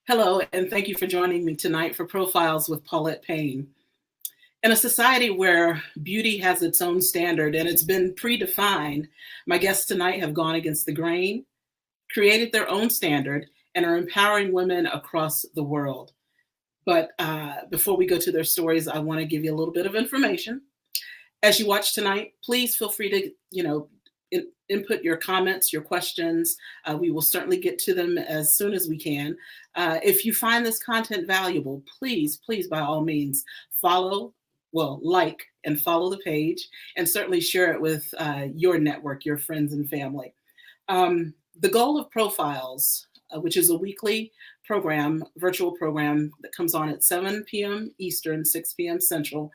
Hello, and thank you for joining me tonight for Profiles with Paulette Payne. In a society where beauty has its own standard and it's been predefined, my guests tonight have gone against the grain, created their own standard, and are empowering women across the world. But before we go to their stories, I want to give you a little bit of information. As you watch tonight, please feel free to, input your comments, your questions. We will certainly get to them as soon as we can. If you find this content valuable, please, by all means, like and follow the page, and certainly share it with your network, your friends and family. The goal of Profiles, which is a weekly virtual program that comes on at 7 p.m. Eastern, 6 p.m. Central,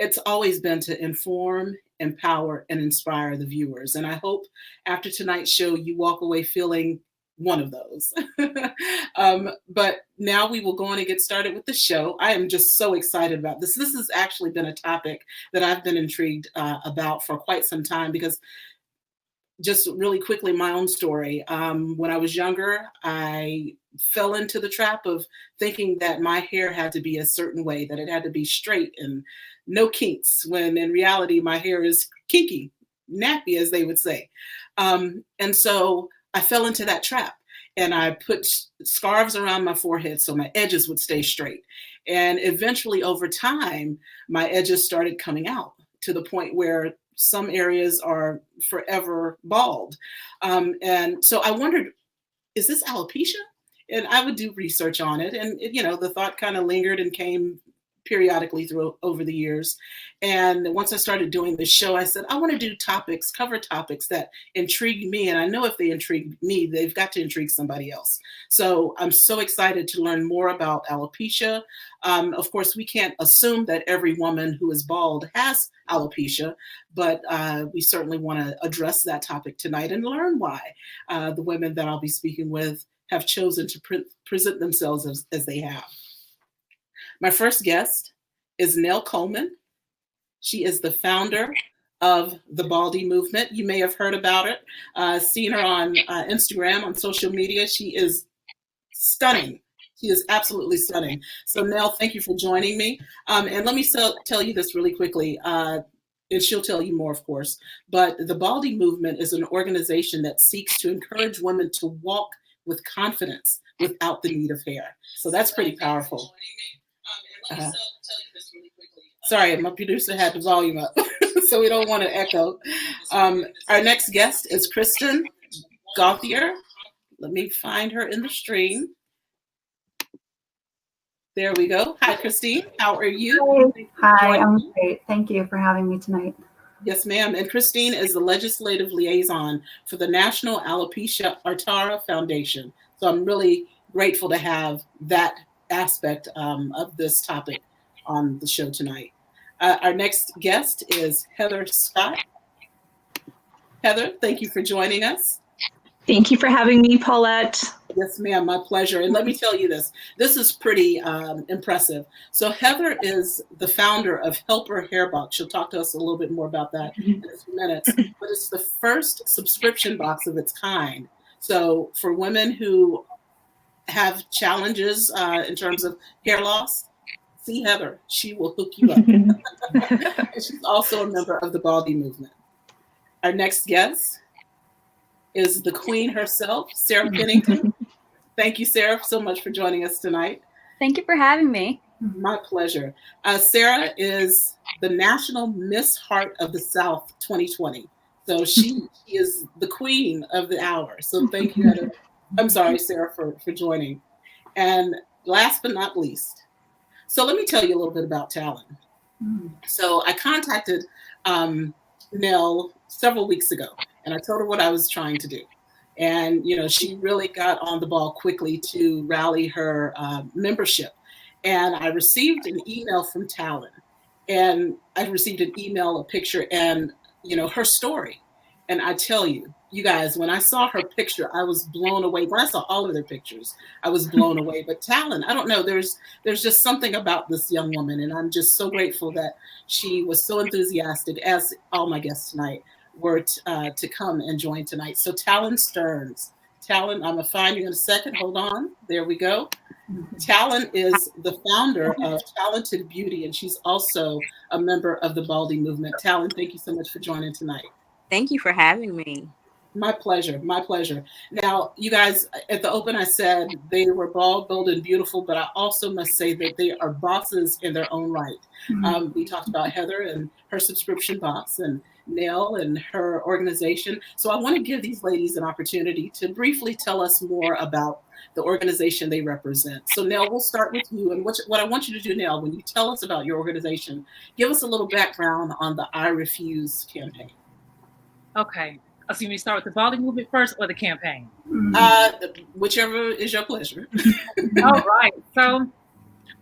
it's always been to inform, empower, and inspire the viewers. And I hope after tonight's show, you walk away feeling one of those. But now we will go on and get started with the show. I am just so excited about this. This has actually been a topic that I've been intrigued about for quite some time, because just really quickly, my own story. When I was younger, I fell into the trap of thinking that my hair had to be a certain way, that it had to be straight and no kinks, when in reality, my hair is kinky, nappy, as they would say. And so I fell into that trap, and I put scarves around my forehead so my edges would stay straight. And eventually, over time, my edges started coming out to the point where some areas are forever bald. And so I wondered, is this alopecia? And I would do research on it. And, the thought kind of lingered and came periodically over the years. And once I started doing this show, I said, I want to do cover topics that intrigue me. And I know if they intrigue me, they've got to intrigue somebody else. So I'm so excited to learn more about alopecia. Of course, we can't assume that every woman who is bald has alopecia, but we certainly want to address that topic tonight and learn why the women that I'll be speaking with have chosen to present themselves as they have. My first guest is Nell Coleman. She is the founder of the Baldy Movement. You may have heard about it, seen her on Instagram, on social media. She is stunning. She is absolutely stunning. So Nell, thank you for joining me. And let me tell you this really quickly, and she'll tell you more, of course. But the Baldy Movement is an organization that seeks to encourage women to walk with confidence without the need of hair. So that's pretty powerful. Sorry, my producer had the volume up, so we don't want to echo. Our next guest is Kristen Gauthier. Let me find her in the stream. There we go. Hi, Christine. How are you? Hi, I'm great. Thank you for having me tonight. Yes, ma'am. And Christine is the legislative liaison for the National Alopecia Areata Foundation. So I'm really grateful to have that aspect of this topic on the show tonight. Our next guest is Heather Scott. Heather, thank you for joining us. Thank you for having me, Paulette. Yes, ma'am, my pleasure. And let me tell you this. This is pretty impressive. So Heather is the founder of Helper Hair Box. She'll talk to us a little bit more about that in a few minutes. But it's the first subscription box of its kind. So for women who have challenges in terms of hair loss, see Heather. She will hook you up. And she's also a member of the Baldy Movement. Our next guest is the queen herself, Sarah Pennington. Thank you, Sarah, so much for joining us tonight. Thank you for having me. My pleasure. Sarah is the National Miss Heart of the South 2020. So she is the queen of the hour. So thank you, Heather. I'm sorry, Sarah, for joining. And last but not least, so let me tell you a little bit about Talon. So I contacted Nell several weeks ago, and I told her what I was trying to do. And, she really got on the ball quickly to rally her membership. And I received an email from Talon, and I received an email, a picture, and, her story. And I tell you, you guys, when I saw her picture, I was blown away. When I saw all of their pictures, I was blown away. But Talon, I don't know, there's just something about this young woman. And I'm just so grateful that she was so enthusiastic, as all my guests tonight were to come and join tonight. So Talon Stearns, Talon, I'm going to find you in a second. Hold on. There we go. Talon is the founder of Talented Beauty, and she's also a member of the Baldy movement. Talon, thank you so much for joining tonight. Thank you for having me. My pleasure. My pleasure. Now, you guys, at the open, I said they were bald, bold, and beautiful, but I also must say that they are bosses in their own right. We talked about Heather and her subscription box, and Nell and her organization. So I want to give these ladies an opportunity to briefly tell us more about the organization they represent. So Nell, we'll start with you. And what I want you to do, Nell, when you tell us about your organization, give us a little background on the I Refuse campaign. Okay. So you start with the Baldy movement first or the campaign? Whichever is your pleasure. All right. So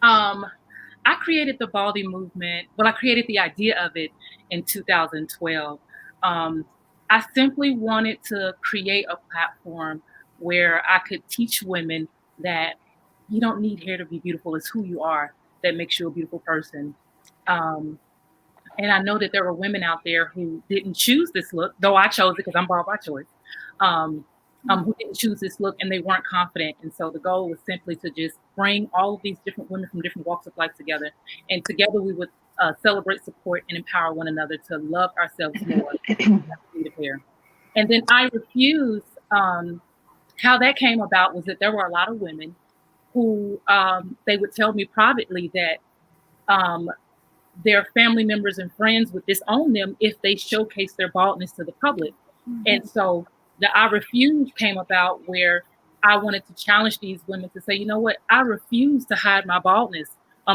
I created the Baldy movement. Well, I created the idea of it in 2012. I simply wanted to create a platform where I could teach women that you don't need hair to be beautiful. It's who you are that makes you a beautiful person. And I know that there were women out there who didn't choose this look, though I chose it because I'm bald by choice, who didn't choose this look and they weren't confident. And so the goal was simply to just bring all of these different women from different walks of life together. And together we would celebrate, support, and empower one another to love ourselves more. And then I Refuse, how that came about was that there were a lot of women who they would tell me privately that their family members and friends would disown them if they showcase their baldness to the public. And so the I Refuse came about where I wanted to challenge these women to say, you know what, I refuse to hide my baldness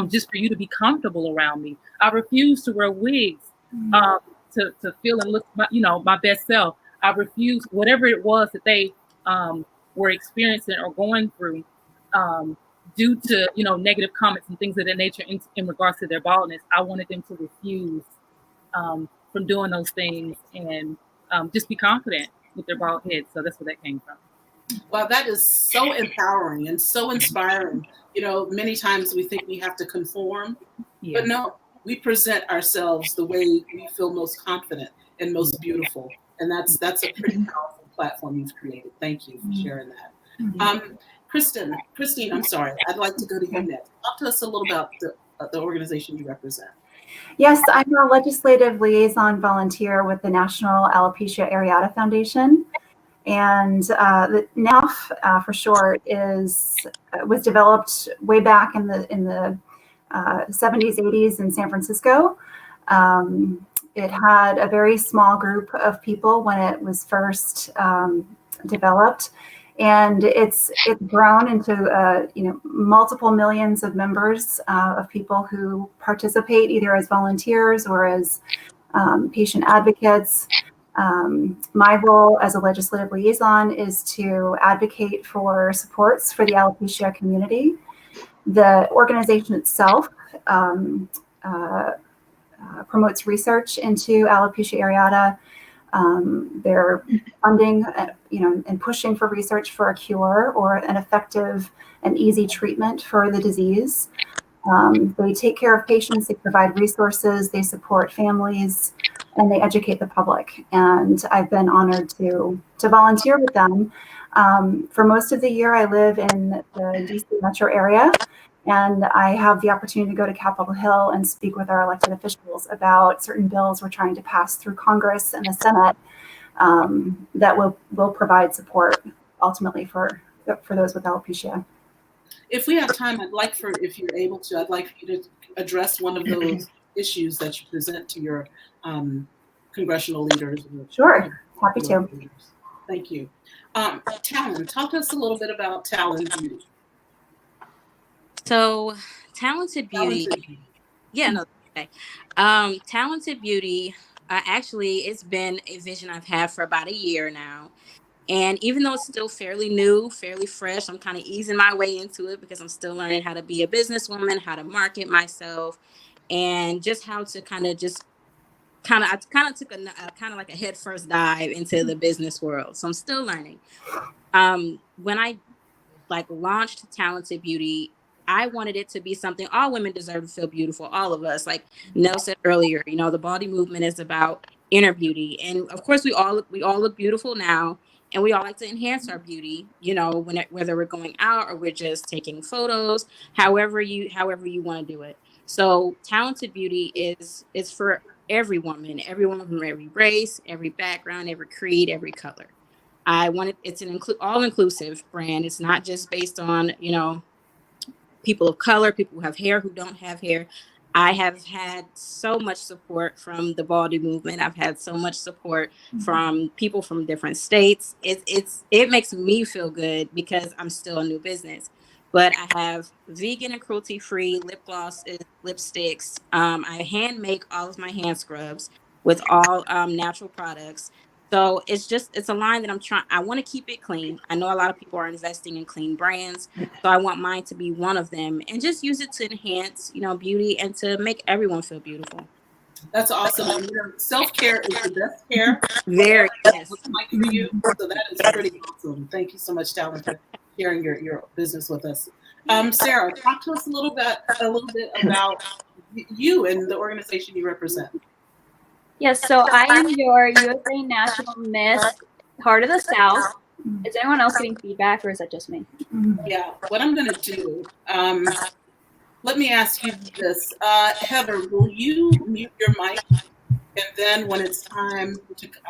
just for you to be comfortable around me. I refuse to wear wigs to feel and look my best self. I refuse whatever it was that they were experiencing or going through due to negative comments and things of that nature in regards to their baldness. I wanted them to refuse from doing those things and just be confident with their bald heads. So that's where that came from. Well, that is so empowering and so inspiring. Many times we think we have to conform, but no, we present ourselves the way we feel most confident and most beautiful. And that's a pretty powerful platform you've created. Thank you for sharing that. Christine, I'm sorry. I'd like to go to you next. Talk to us a little about the organization you represent. Yes, I'm a legislative liaison volunteer with the National Alopecia Areata Foundation. And the NAF, for short, was developed way back in the 70s, 80s in San Francisco. It had a very small group of people when it was first developed. And it's grown into multiple millions of members of people who participate either as volunteers or as patient advocates. My role as a legislative liaison is to advocate for supports for the alopecia community. The organization itself promotes research into alopecia areata. They're funding, and pushing for research for a cure or an effective and easy treatment for the disease. They take care of patients, they provide resources, they support families, and they educate the public. And I've been honored to volunteer with them. For most of the year, I live in the DC metro area, and I have the opportunity to go to Capitol Hill and speak with our elected officials about certain bills we're trying to pass through Congress and the Senate that will provide support ultimately for those with alopecia. If we have time, if you're able to, I'd like for you to address one of those issues that you present to your congressional leaders. Sure, happy to. Thank you. Talon, talk to us a little bit about Talon Beauty. So, Talented Beauty. Talented Beauty, actually, it's been a vision I've had for about a year now. And even though it's still fairly new, fairly fresh, I'm kind of easing my way into it because I'm still learning how to be a businesswoman, how to market myself, and just how to I took a like a head first dive into the business world. So I'm still learning. When I launched Talented Beauty, I wanted it to be something all women deserve to feel beautiful. All of us, like Nell said earlier, the Baldy movement is about inner beauty, and of course we all look beautiful now. And we all like to enhance our beauty, you know, whether we're going out or we're just taking photos, however you want to do it. So talented beauty is for every woman from every race, every background, every creed, every color. I want it. It's an all inclusive brand. It's not just based on, you know, people of color, people who have hair, who don't have hair. I have had so much support from the Baldy movement. I've had so much support from people from different states. It makes me feel good because I'm still a new business. But I have vegan and cruelty free lip glosses, lipsticks. I hand make all of my hand scrubs with all natural products. So it's a line that I want to keep it clean. I know a lot of people are investing in clean brands. So I want mine to be one of them, and just use it to enhance, you know, beauty and to make everyone feel beautiful. That's awesome. And you know, self-care is the best care. Very, yes. Looks like for you. So that is pretty awesome. Thank you so much, Talon, for sharing your business with us. Sarah, talk to us a little bit about you and the organization you represent. Yes, so I am your USA National Miss Heart of the South. Is anyone else getting feedback, or is that just me? Yeah, what I'm going to do, let me ask you this. Heather, will you mute your mic? And then when it's time,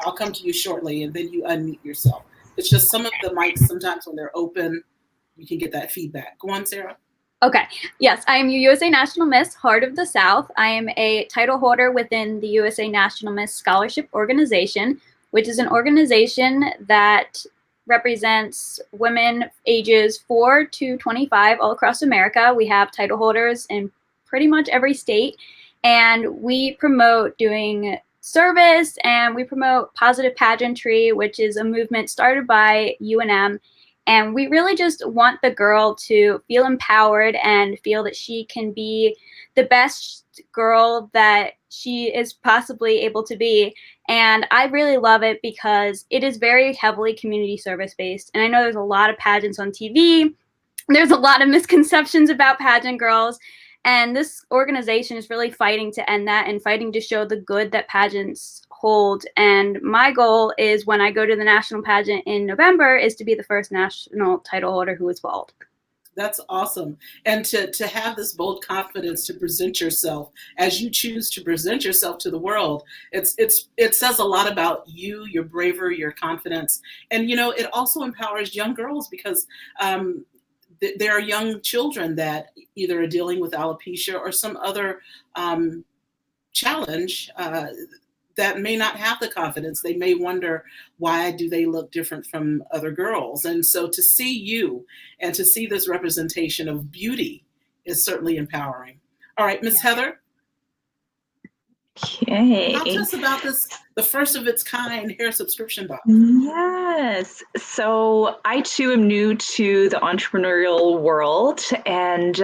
I'll come to you shortly, and then you unmute yourself. It's just some of the mics, sometimes when they're open, you can get that feedback. Go on, Sarah. Okay. Yes, I am your USA National Miss Heart of the South. I am a title holder within the USA National Miss Scholarship Organization, which is an organization that represents women ages 4 to 25 all across America. We have title holders in pretty much every state, and we promote doing service, and we promote positive pageantry, which is a movement started by UNM. And we really just want the girl to feel empowered and feel that she can be the best girl that she is possibly able to be. And I really love it because it is very heavily community service based. And I know there's a lot of pageants on TV. There's a lot of misconceptions about pageant girls. And this organization is really fighting to end that and fighting to show the good that pageants hold. And my goal is, when I go to the national pageant in November, is to be the first national title holder who is bald. That's awesome. And to have this bold confidence to present yourself as you choose to present yourself to the world, it says a lot about you, your bravery, your confidence. And, you know, it also empowers young girls because there are young children that either are dealing with alopecia or some other challenge that may not have the confidence. They may wonder, why do they look different from other girls? And so to see you and to see this representation of beauty is certainly empowering. All right, Miss Heather. Okay. Talk to us about this, the first of its kind hair subscription box. Yes. So I too am new to the entrepreneurial world, and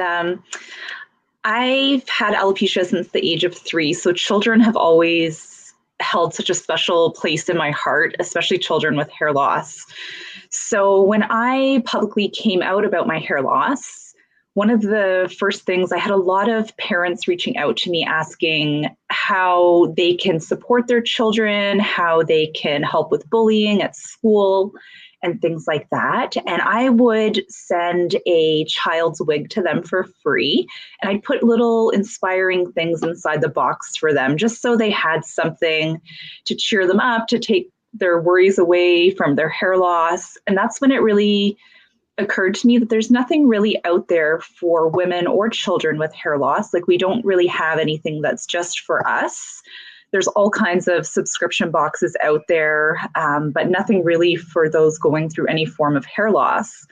I've had alopecia since the age of 3. So children have always held such a special place in my heart, especially children with hair loss. So when I publicly came out about my hair loss, one of the first things, I had a lot of parents reaching out to me asking how they can support their children, how they can help with bullying at school and things like that. And I would send a child's wig to them for free. And I'd put little inspiring things inside the box for them, just so they had something to cheer them up, to take their worries away from their hair loss. And that's when it really occurred to me that there's nothing really out there for women or children with hair loss. Like, we don't really have anything that's just for us. There's all kinds of subscription boxes out there, but nothing really for those going through any form of hair loss.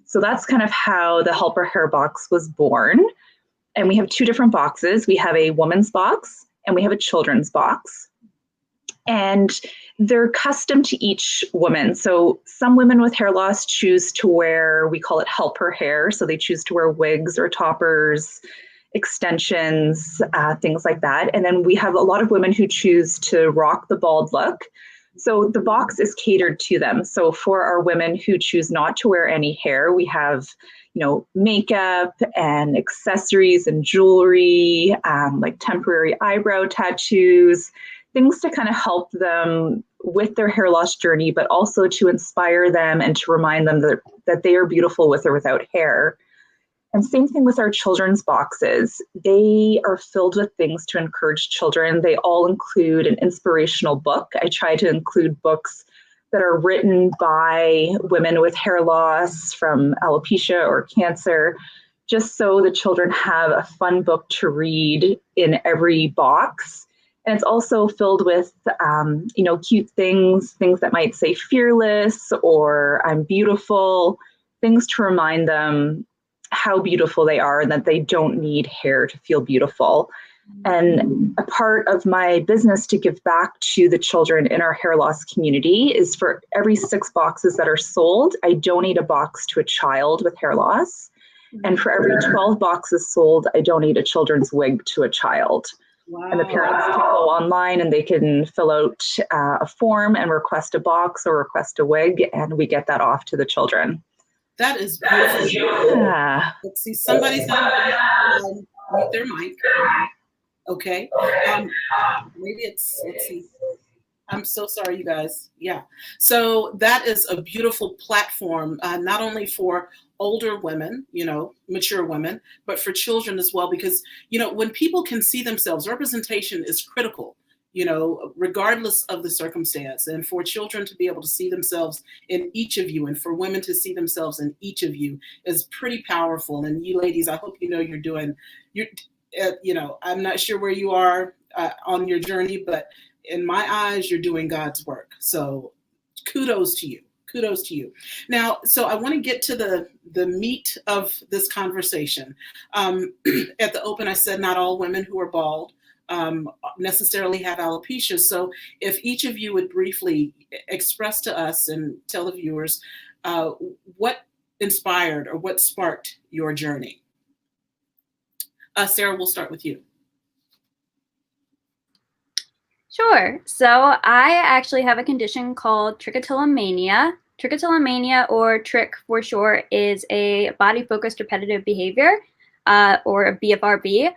So that's kind of how the Help Her Hair box was born. And we have 2 different boxes. We have a woman's box and we have a children's box. And they're custom to each woman. So some women with hair loss choose to wear, we call it Help Her Hair. So they choose to wear wigs or toppers, extensions, things like that. And then we have a lot of women who choose to rock the bald look. So the box is catered to them. So for our women who choose not to wear any hair, we have, you know, makeup and accessories and jewelry, like temporary eyebrow tattoos, things to kind of help them with their hair loss journey, but also to inspire them and to remind them that they are beautiful with or without hair. And same thing with our children's boxes. They are filled with things to encourage children. They all include an inspirational book. I try to include books that are written by women with hair loss from alopecia or cancer, just so the children have a fun book to read in every box. And it's also filled with, cute things that might say fearless or I'm beautiful, things to remind them how beautiful they are and that they don't need hair to feel beautiful. And a part of my business to give back to the children in our hair loss community is for every 6 boxes that are sold, I donate a box to a child with hair loss. And for every 12 boxes sold, I donate a children's wig to a child. Wow. And the parents can go online and they can fill out a form and request a box or request a wig, and we get that off to the children. That is beautiful. Yeah. Let's see, somebody's going to mute their mic. Okay. Maybe it's, let's see. I'm so sorry, you guys. Yeah. So that is a beautiful platform, not only for older women, mature women, but for children as well, because, when people can see themselves, representation is critical, regardless of the circumstance. And for children to be able to see themselves in each of you, and for women to see themselves in each of you is pretty powerful. And you ladies, I hope you're doing, I'm not sure where you are on your journey, but in my eyes, you're doing God's work. So kudos to you. Kudos to you. Now, so I want to get to the meat of this conversation. At the open, I said not all women who are bald necessarily have alopecia. So if each of you would briefly express to us and tell the viewers what inspired or what sparked your journey. Sarah, we'll start with you. Sure. So I actually have a condition called trichotillomania. Trichotillomania, or trick for short, is a body-focused repetitive behavior, or a BFRB.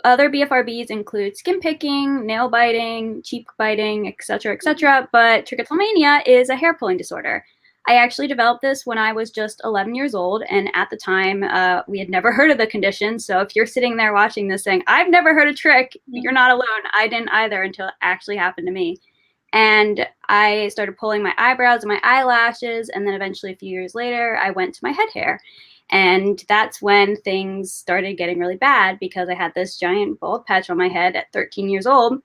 Other BFRBs include skin picking, nail biting, cheek biting, etc., etc., but trichotillomania is a hair pulling disorder. I actually developed this when I was just 11 years old, and at the time, we had never heard of the condition. So if you're sitting there watching this saying, I've never heard of trick, you're not alone. I didn't either until it actually happened to me. And I started pulling my eyebrows and my eyelashes, and then eventually a few years later, I went to my head hair. And that's when things started getting really bad, because I had this giant bald patch on my head at 13 years old,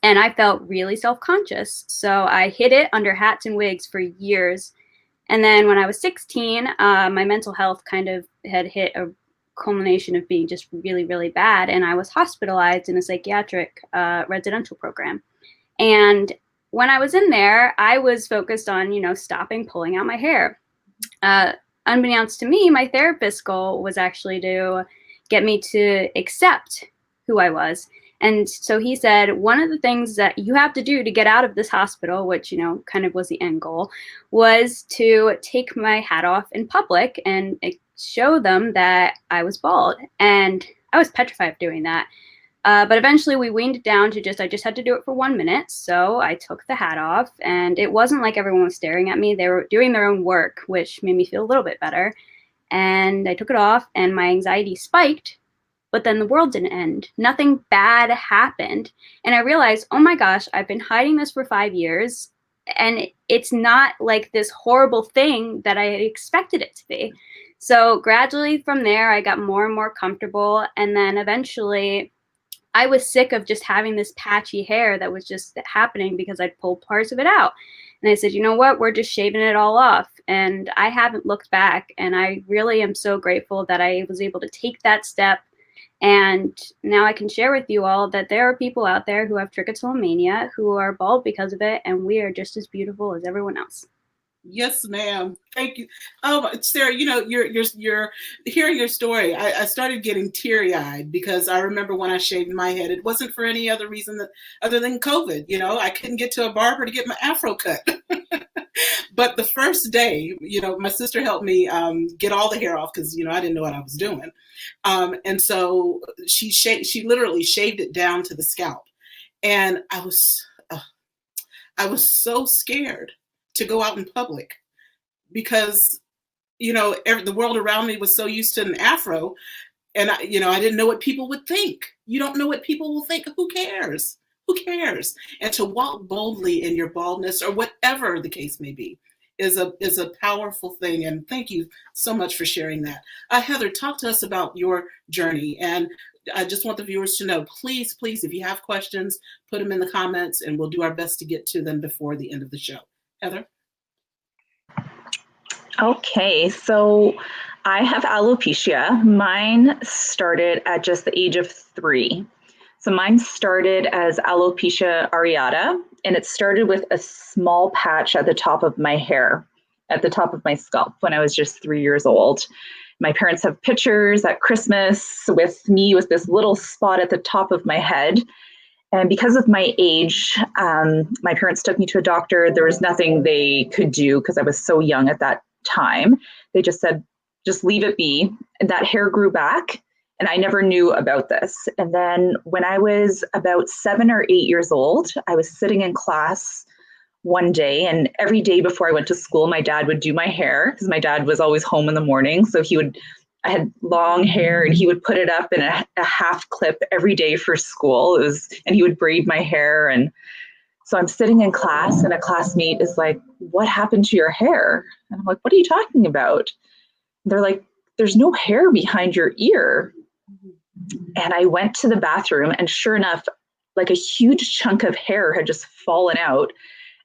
and I felt really self-conscious. So I hid it under hats and wigs for years. And then when I was 16, my mental health kind of had hit a culmination of being just really, really bad. And I was hospitalized in a psychiatric residential program. And when I was in there, I was focused on, stopping pulling out my hair. Unbeknownst to me, my therapist's goal was actually to get me to accept who I was. And so he said, one of the things that you have to do to get out of this hospital, which, kind of was the end goal, was to take my hat off in public and show them that I was bald. And I was petrified of doing that. But eventually we weaned it down to I just had to do it for 1 minute. So I took the hat off, and it wasn't like everyone was staring at me. They were doing their own work, which made me feel a little bit better. And I took it off, and my anxiety spiked. But then the world didn't end. Nothing bad happened. And I realized, oh my gosh, I've been hiding this for 5 years. And it's not like this horrible thing that I had expected it to be. So gradually from there, I got more and more comfortable. And then eventually I was sick of just having this patchy hair that was just happening because I'd pulled parts of it out. And I said, you know what, we're just shaving it all off. And I haven't looked back. And I really am so grateful that I was able to take that step. And now I can share with you all that there are people out there who have trichotillomania who are bald because of it, and we are just as beautiful as everyone else. Yes, ma'am. Thank you. Oh, Sarah, you're hearing your story. I started getting teary-eyed because I remember when I shaved my head, it wasn't for any other reason other than COVID. I couldn't get to a barber to get my afro cut. But the first day, my sister helped me get all the hair off because, I didn't know what I was doing. And so she literally shaved it down to the scalp. And I I was so scared to go out in public because, the world around me was so used to an afro. And I didn't know what people would think. You don't know what people will think. Who cares? Who cares? And to walk boldly in your baldness, or whatever the case may be, is a powerful thing. And thank you so much for sharing that. Heather, talk to us about your journey. And I just want the viewers to know, please, if you have questions, put them in the comments, and we'll do our best to get to them before the end of the show. Heather? Okay, so I have alopecia. Mine started at just the age of 3. So mine started as alopecia areata, and it started with a small patch at the top of my hair, at the top of my scalp when I was just 3 years old. My parents have pictures at Christmas with me with this little spot at the top of my head. And because of my age, my parents took me to a doctor. There was nothing they could do because I was so young at that time. They just said, just leave it be. And that hair grew back, and I never knew about this. And then when I was about 7 or 8 years old, I was sitting in class one day, and every day before I went to school, my dad would do my hair because my dad was always home in the morning. So I had long hair, and he would put it up in a half clip every day for school. And he would braid my hair. And so I'm sitting in class, and a classmate is like, "What happened to your hair?" And I'm like, "What are you talking about?" They're like, "There's no hair behind your ear." And I went to the bathroom, and sure enough, like a huge chunk of hair had just fallen out.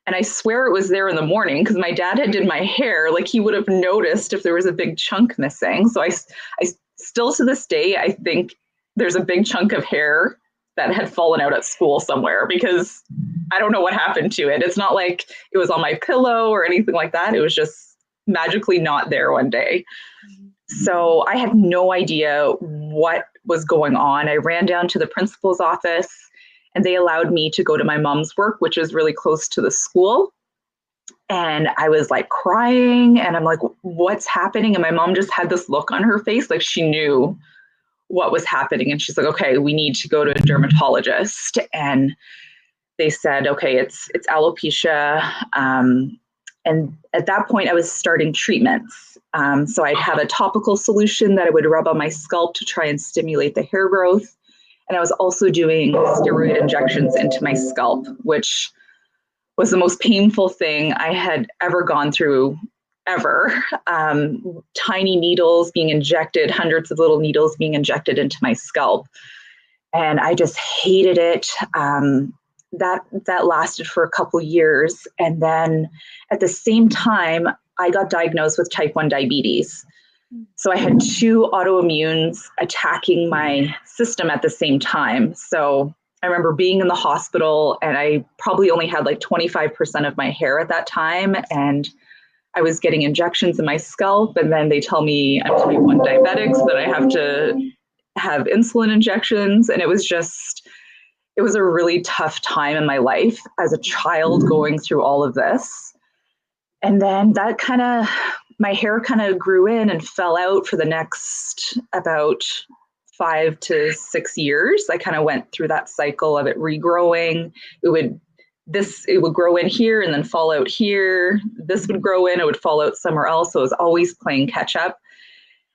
And I swear it was there in the morning because my dad had did my hair. Like, he would have noticed if there was a big chunk missing. So I still to this day, I think there's a big chunk of hair that had fallen out at school somewhere because I don't know what happened to it. It's not like it was on my pillow or anything like that. It was just magically not there one day. So I had no idea what was going on. I ran down to the principal's office, and they allowed me to go to my mom's work, which is really close to the school. And I was like crying, and I'm like, "What's happening?" And my mom just had this look on her face, like she knew what was happening. And she's like, "Okay, we need to go to a dermatologist." And they said, "Okay, it's alopecia." And at that point, I was starting treatments. So I'd have a topical solution that I would rub on my scalp to try and stimulate the hair growth. And I was also doing steroid injections into my scalp, which was the most painful thing I had ever gone through, ever. Tiny needles being injected, hundreds of little needles being injected into my scalp. And I just hated it. That lasted for a couple years. And then at the same time, I got diagnosed with type 1 diabetes. So I had 2 autoimmunes attacking my system at the same time. So I remember being in the hospital, and I probably only had like 25% of my hair at that time. And I was getting injections in my scalp, and then they tell me I'm type 1 diabetic, so that I have to have insulin injections. And it was a really tough time in my life as a child going through all of this. And then my hair kind of grew in and fell out for the next about 5 to 6 years. I kind of went through that cycle of it regrowing. It would grow in here and then fall out here. This would grow in, it would fall out somewhere else. So it was always playing catch up.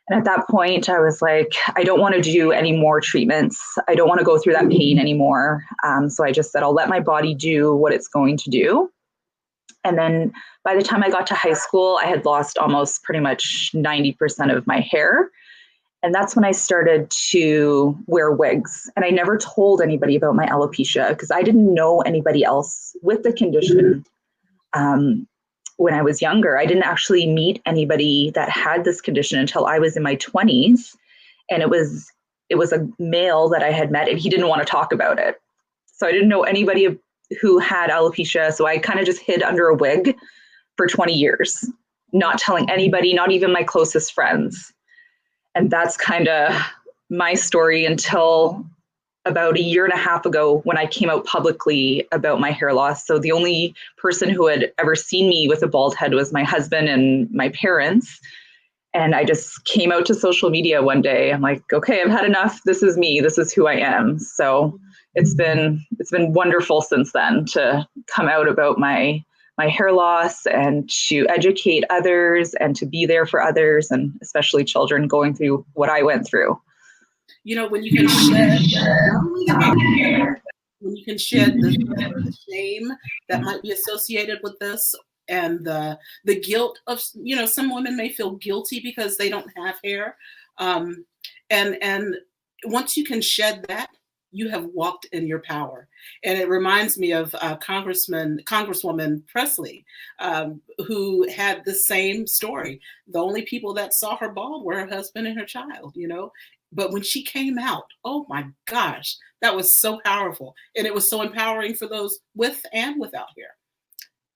And at that point, I was like, I don't want to do any more treatments. I don't want to go through that pain anymore. So I just said, I'll let my body do what it's going to do. And then by the time I got to high school, I had lost almost pretty much 90% of my hair. And that's when I started to wear wigs. And I never told anybody about my alopecia because I didn't know anybody else with the condition. When I was younger, I didn't actually meet anybody that had this condition until I was in my 20s. And it was a male that I had met, and he didn't want to talk about it. So I didn't know anybody who had alopecia. So I kind of just hid under a wig for 20 years, not telling anybody, not even my closest friends. And that's kind of my story until about a year and a half ago when I came out publicly about my hair loss. So the only person who had ever seen me with a bald head was my husband and my parents. And I just came out to social media one day. I'm like, okay, I've had enough. This is me. This is who I am. So it's been wonderful since then to come out about my hair loss and to educate others and to be there for others, and especially children going through what I went through. You know, when you can shed not only the hair, when you can shed the shame that might be associated with this, and the guilt of, you know, some women may feel guilty because they don't have hair, and once you can shed that, you have walked in your power. And it reminds me of Congresswoman Presley, who had the same story. The only people that saw her bald were her husband and her child, you know. But when she came out, oh my gosh, that was so powerful. And it was so empowering for those with and without hair.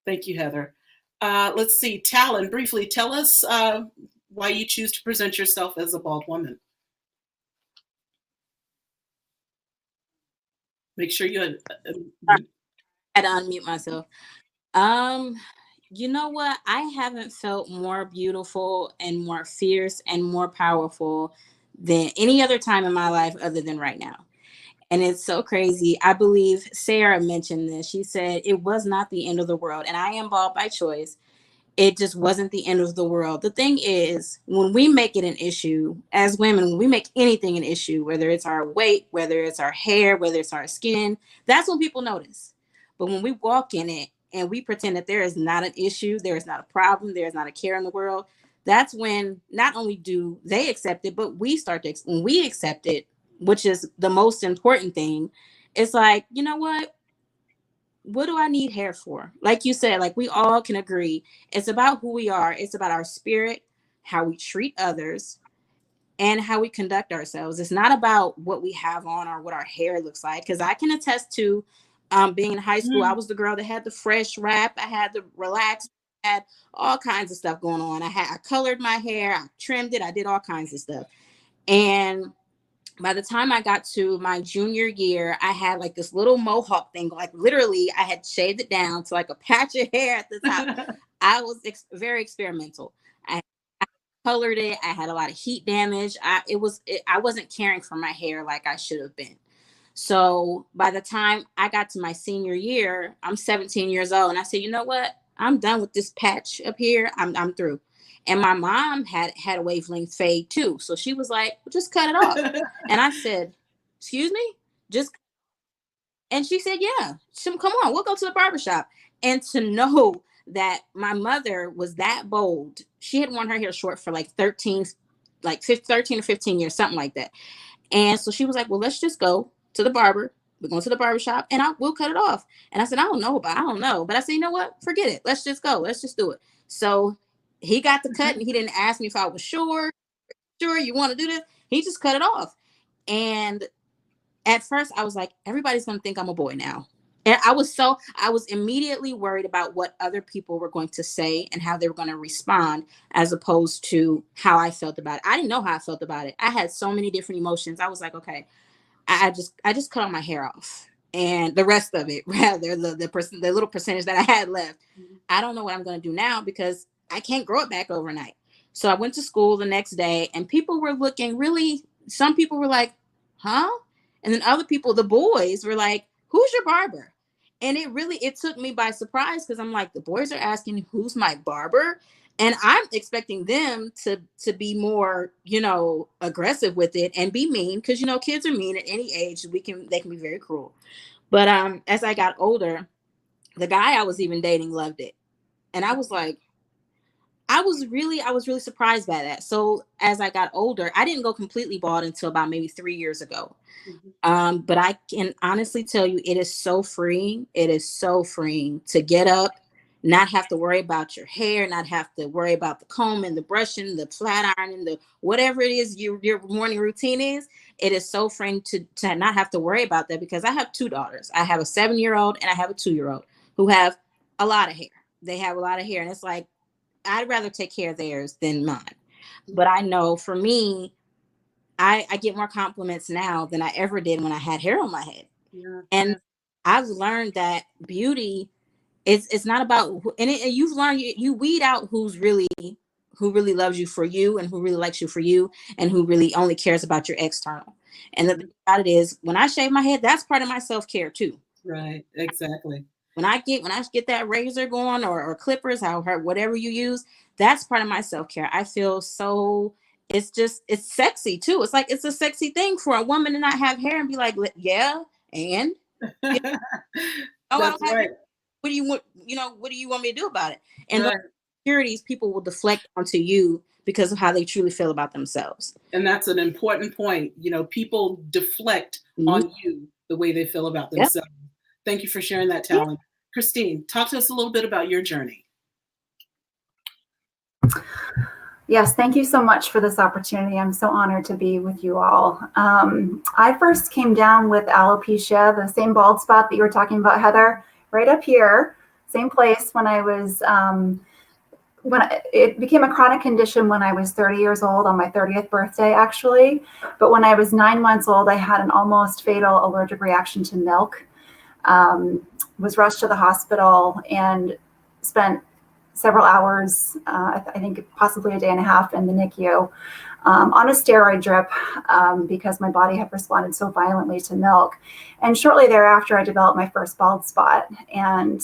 Thank you, Heather. Let's see, Talon, briefly tell us why you choose to present yourself as a bald woman. Make sure you I had to unmute myself. You know what? I haven't felt more beautiful and more fierce and more powerful than any other time in my life other than right now. And it's so crazy. I believe Sarah mentioned this. She said it was not the end of the world. And I am bald by choice. It just wasn't the end of the world. The thing is, when we make it an issue as women, when we make anything an issue, whether it's our weight, whether it's our hair, whether it's our skin, that's when people notice. But when we walk in it and we pretend that there is not an issue, there is not a problem, there is not a care in the world, that's when not only do they accept it, but we start to, when we accept it, which is the most important thing, it's like, you know what do I need hair for? Like you said, like we all can agree, it's about who we are. It's about our spirit, how we treat others, and how we conduct ourselves. It's not about what we have on or what our hair looks like. Because I can attest to being in high school, I was the girl that had the fresh wrap. I had the relaxed, I had all kinds of stuff going on. I colored my hair, I trimmed it, I did all kinds of stuff. And by the time I got to my junior year, I had like this little mohawk thing. Like literally, I had shaved it down to like a patch of hair at the top. I was very experimental. I colored it. I had a lot of heat damage. I wasn't caring for my hair like I should have been. So by the time I got to my senior year, I'm 17 years old, and I said, you know what? I'm done with this patch up here. I'm through. And my mom had a wavelength fade too. So she was like, well, just cut it off. And I said, excuse me? And she said, yeah, come on, we'll go to the barbershop. And to know that my mother was that bold, she had worn her hair short for like 13 or 15 years, something like that. And so she was like, well, let's just go to the barber. We're going to the barbershop and we'll cut it off. And I said, I don't know. But I said, you know what? Forget it. Let's just go. Let's just do it. So he got the cut and he didn't ask me if I was sure you want to do this. He just cut it off. And at first I was like, everybody's going to think I'm a boy now. And I was immediately worried about what other people were going to say and how they were going to respond, as opposed to how I felt about it. I didn't know how I felt about it. I had so many different emotions. I was like, okay, I just cut all my hair off, and the rest of it, rather the little percentage that I had left, I don't know what I'm going to do now because I can't grow it back overnight. So I went to school the next day, and people were looking really, some people were like, huh? And then other people, the boys, were like, who's your barber? And it took me by surprise, because I'm like, the boys are asking who's my barber, and I'm expecting them to be more, aggressive with it and be mean, because kids are mean at any age. They can be very cruel. But as I got older, the guy I was even dating loved it, and I was like, I was really surprised by that. So as I got older, I didn't go completely bald until about maybe 3 years ago. But I can honestly tell you, it is so freeing. It is so freeing to get up, not have to worry about your hair, not have to worry about the comb and the brushing, the flat ironing, the whatever it is your morning routine is. It is so freeing to not have to worry about that, because I have 2 daughters. I have a 7-year-old and I have a 2-year-old who have a lot of hair. They have a lot of hair, and it's like, I'd rather take care of theirs than mine. But I know for me, I get more compliments now than I ever did when I had hair on my head. Yeah. And I've learned that beauty it's not about, and you've learned, you weed out who's really who really loves you for you and who really likes you for you and who really only cares about your external. And the thing about it is, when I shave my head, that's part of my self-care too. Right. Exactly. When I get that razor going or clippers, whatever you use, that's part of my self-care. I feel so, it's sexy too. It's like, it's a sexy thing for a woman to not have hair and be like, yeah, and you know, oh, I That's don't have hair. right. What do you want? What do you want me to do about it? And those Right. insecurities people will deflect onto you because of how they truly feel about themselves. And that's an important point. People deflect Mhm. on you the way they feel about Yep. themselves. Thank you for sharing that, Yeah. Talon. Christine, talk to us a little bit about your journey. Yes, thank you so much for this opportunity. I'm so honored to be with you all. I first came down with alopecia, the same bald spot that you were talking about, Heather, right up here, same place when I was, it became a chronic condition when I was 30 years old, on my 30th birthday, actually. But when I was 9 months old, I had an almost fatal allergic reaction to milk. Was rushed to the hospital and spent several hours, I think possibly a day and a half in the NICU, on a steroid drip because my body had responded so violently to milk. And shortly thereafter, I developed my first bald spot. And,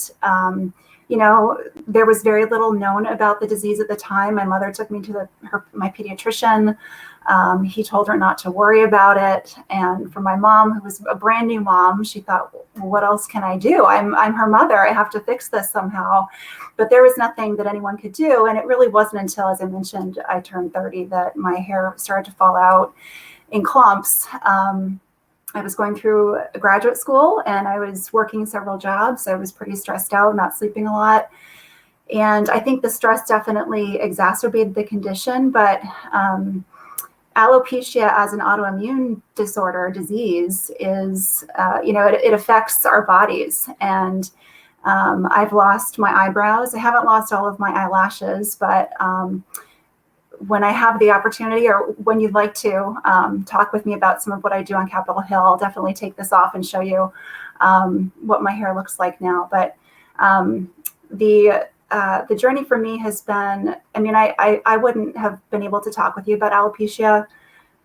there was very little known about the disease at the time. My mother took me to my pediatrician. He told her not to worry about it. And for my mom, who was a brand new mom, she thought, well, what else can I do? I'm her mother. I have to fix this somehow. But there was nothing that anyone could do. And it really wasn't until, as I mentioned, I turned 30 that my hair started to fall out in clumps. I was going through graduate school and I was working several jobs. I was pretty stressed out, not sleeping a lot. And I think the stress definitely exacerbated the condition, but alopecia as an autoimmune disease is, it affects our bodies. And I've lost my eyebrows. I haven't lost all of my eyelashes, but when I have the opportunity, or when you'd like to talk with me about some of what I do on Capitol Hill, I'll definitely take this off and show you what my hair looks like now. But the journey for me has been, I wouldn't have been able to talk with you about alopecia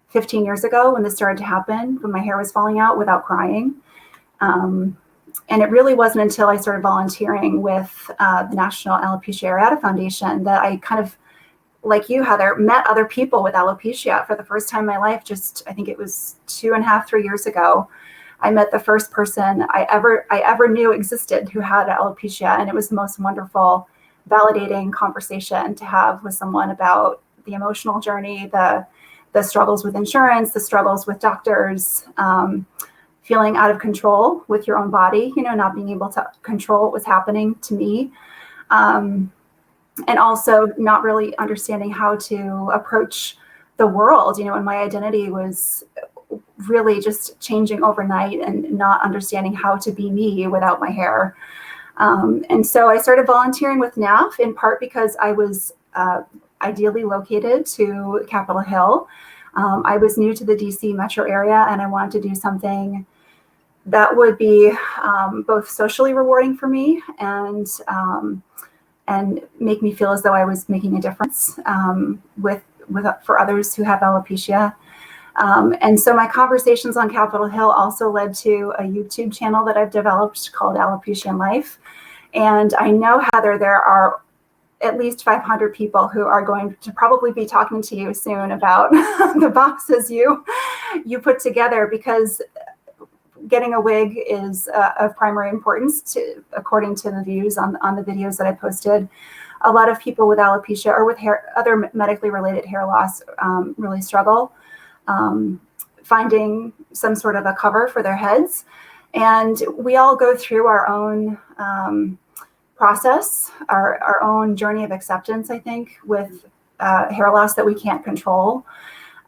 15 years ago when this started to happen, when my hair was falling out, without crying. And it really wasn't until I started volunteering with the National Alopecia Areata Foundation that I kind of, like you, Heather, met other people with alopecia for the first time in my life. I think it was 2.5, 3 years ago. I met the first person I ever knew existed who had alopecia, and it was the most wonderful, validating conversation to have with someone about the emotional journey, the struggles with insurance, the struggles with doctors, feeling out of control with your own body, not being able to control what was happening to me. And also not really understanding how to approach the world, and my identity was really just changing overnight and not understanding how to be me without my hair. And so I started volunteering with NAF, in part because I was ideally located to Capitol Hill. I was new to the DC metro area and I wanted to do something that would be both socially rewarding for me and make me feel as though I was making a difference for others who have alopecia. And so my conversations on Capitol Hill also led to a YouTube channel that I've developed called Alopecia in Life. And I know, Heather, there are at least 500 people who are going to probably be talking to you soon about the boxes you put together, because getting a wig is of primary importance, according to the views on the videos that I posted. A lot of people with alopecia or with other medically related hair loss really struggle finding some sort of a cover for their heads. And we all go through our own process, our own journey of acceptance, I think, with hair loss that we can't control.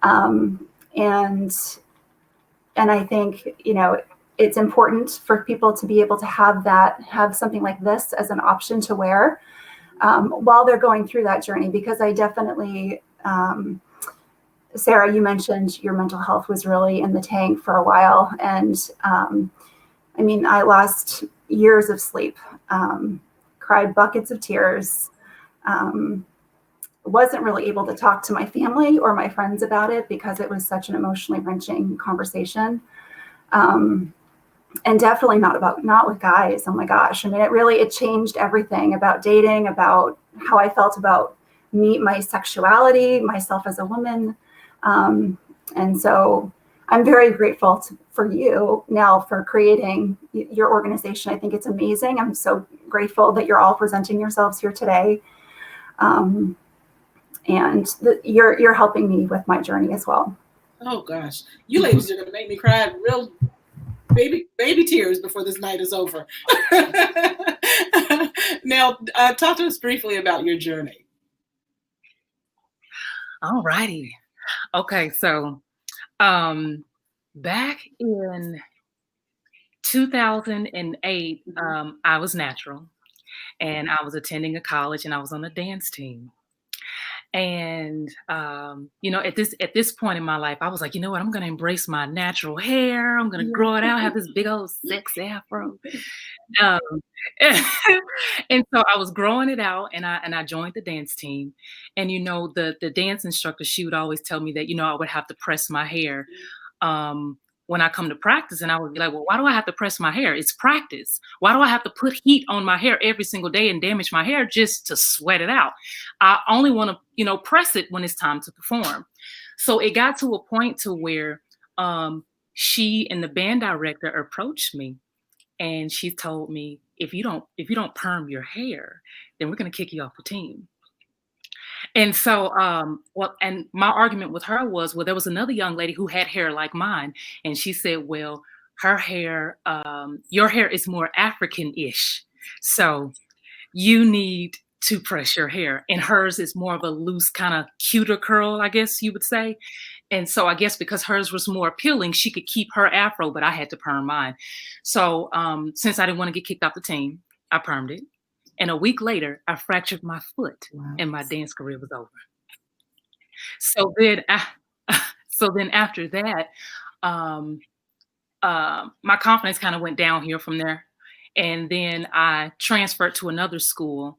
And I think, it's important for people to be able to have something like this as an option to wear while they're going through that journey, because I definitely, Sarah, you mentioned your mental health was really in the tank for a while. And I lost years of sleep, cried buckets of tears, wasn't really able to talk to my family or my friends about it because it was such an emotionally wrenching conversation. And definitely not with guys. Oh my gosh. I mean, it changed everything about dating, about how I felt about my sexuality, myself as a woman. And so I'm very grateful for you now for creating your organization. I think it's amazing. I'm so grateful that you're all presenting yourselves here today. And you're helping me with my journey as well. Oh gosh, you ladies are gonna make me cry real baby tears before this night is over. Now, talk to us briefly about your journey. All righty. Okay, so back in 2008, I was natural, and I was attending a college, and I was on a dance team. And at this point in my life, I was like, you know what? I'm going to embrace my natural hair. I'm going to grow it out, have this big old sexy afro. Um, and so I was growing it out, and I joined the dance team. And the dance instructor, she would always tell me that I would have to press my hair when I come to practice. And I would be like, well, why do I have to press my hair? It's practice. Why do I have to put heat on my hair every single day and damage my hair just to sweat it out? I only want to, press it when it's time to perform. So it got to a point to where she and the band director approached me, and she told me, if you don't perm your hair, then we're going to kick you off the team. And so, and my argument with her was, well, there was another young lady who had hair like mine. And she said, well, her hair, your hair is more African-ish. So you need to press your hair. And hers is more of a loose kind of cuter curl, I guess you would say. And so I guess because hers was more appealing, she could keep her afro, but I had to perm mine. So since I didn't want to get kicked off the team, I permed it. And a week later, I fractured my foot, and my dance career was over. So then after that, my confidence kind of went downhill from there. And then I transferred to another school,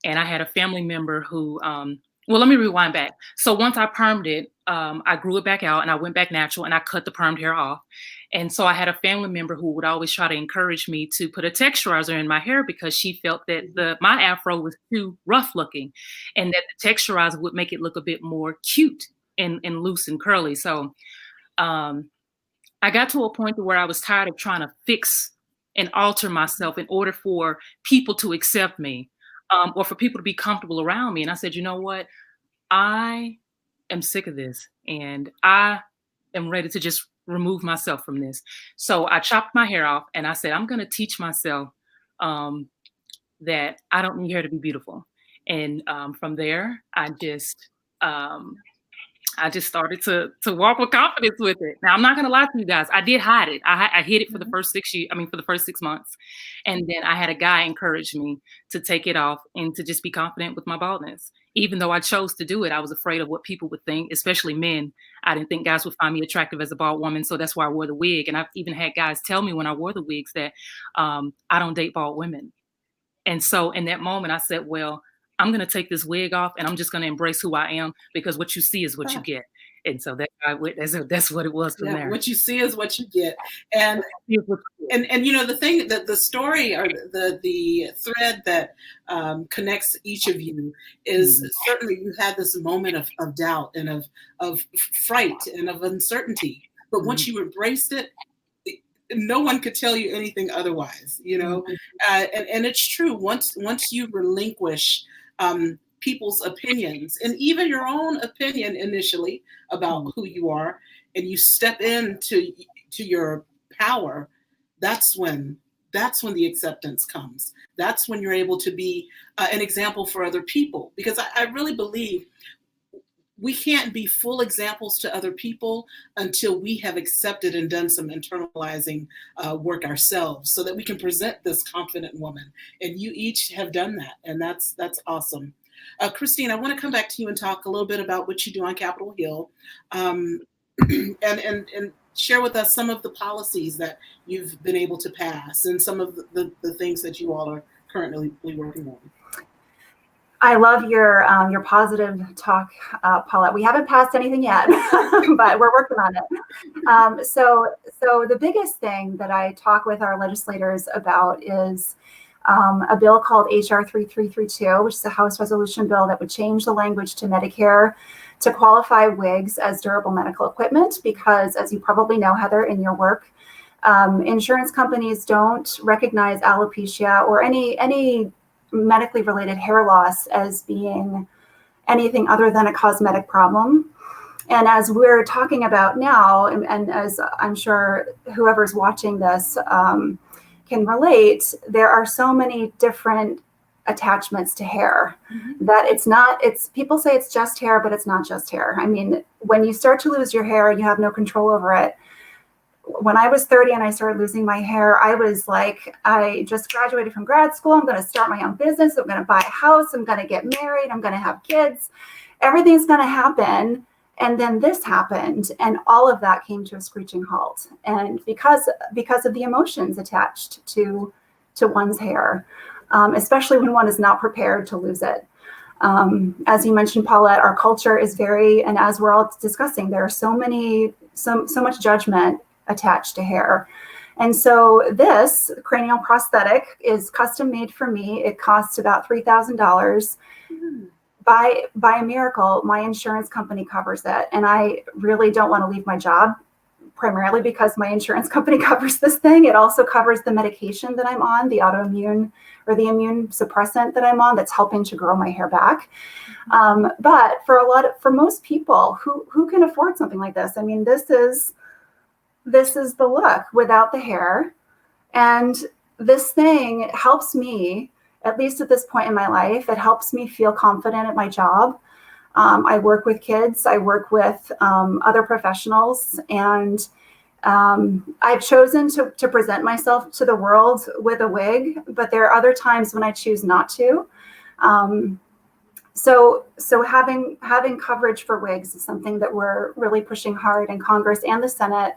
and I had a family member who, well, let me rewind back. So once I permed it, I grew it back out, and I went back natural, and I cut the permed hair off. And so I had a family member who would always try to encourage me to put a texturizer in my hair because she felt that my afro was too rough looking, and that the texturizer would make it look a bit more cute and loose and curly. So I got to a point where I was tired of trying to fix and alter myself in order for people to accept me, or for people to be comfortable around me. And I said, you know what? I am sick of this, and I am ready to just remove myself from this. So I chopped my hair off, and I said, I'm going to teach myself that I don't need hair to be beautiful. And from there, I just started to walk with confidence with it. Now, I'm not going to lie to you guys. I did hide it. I hid it for the first 6 months. And then I had a guy encourage me to take it off and to just be confident with my baldness. Even though I chose to do it, I was afraid of what people would think, especially men. I didn't think guys would find me attractive as a bald woman. So that's why I wore the wig. And I've even had guys tell me when I wore the wigs that I don't date bald women. And so in that moment, I said, well, I'm going to take this wig off, and I'm just going to embrace who I am, because what you see is what you get. And so that's what it was from there. What you see is what you get. And the thing that the story or the thread that connects each of you is certainly you had this moment of doubt and of fright and of uncertainty. But once you embraced it, no one could tell you anything otherwise, and it's true. Once you relinquish people's opinions and even your own opinion initially about who you are, and you step into your power, that's when the acceptance comes. That's when you're able to be an example for other people, because I really believe we can't be full examples to other people until we have accepted and done some internalizing work ourselves, so that we can present this confident woman. And you each have done that, and that's awesome. Christine, I want to come back to you and talk a little bit about what you do on Capitol Hill, and share with us some of the policies that you've been able to pass and some of the things that you all are currently working on. I love your positive talk, Paulette. We haven't passed anything yet, but we're working on it. So the biggest thing that I talk with our legislators about is a bill called HR 3332, which is a House resolution bill that would change the language to Medicare to qualify wigs as durable medical equipment, because as you probably know, Heather, in your work, insurance companies don't recognize alopecia or any medically related hair loss as being anything other than a cosmetic problem. And as we're talking about now, and as I'm sure whoever's watching this can relate, there are so many different attachments to hair that it's people say it's just hair, but it's not just hair. I mean, when you start to lose your hair, you have no control over it. When I was 30 and I started losing my hair, I was like, I just graduated from grad school. I'm going to start my own business. I'm going to buy a house. I'm going to get married. I'm going to have kids. Everything's going to happen. And then this happened, and all of that came to a screeching halt. And because of the emotions attached to one's hair, especially when one is not prepared to lose it. As you mentioned, Paulette, our culture is very, and as we're all discussing, there are so much judgment attached to hair. And so this cranial prosthetic is custom made for me. It costs about $3,000. By a miracle, my insurance company covers it. And I really don't want to leave my job, primarily because my insurance company covers this thing. It also covers the medication that I'm on, the autoimmune or the immune suppressant that I'm on that's helping to grow my hair back. But for most people who can afford something like this, I mean, this is the look without the hair. And this thing helps me, at least at this point in my life, it helps me feel confident at my job. I work with kids, I work with other professionals, and I've chosen to present myself to the world with a wig, but there are other times when I choose not to. So having coverage for wigs is something that we're really pushing hard in Congress and the Senate,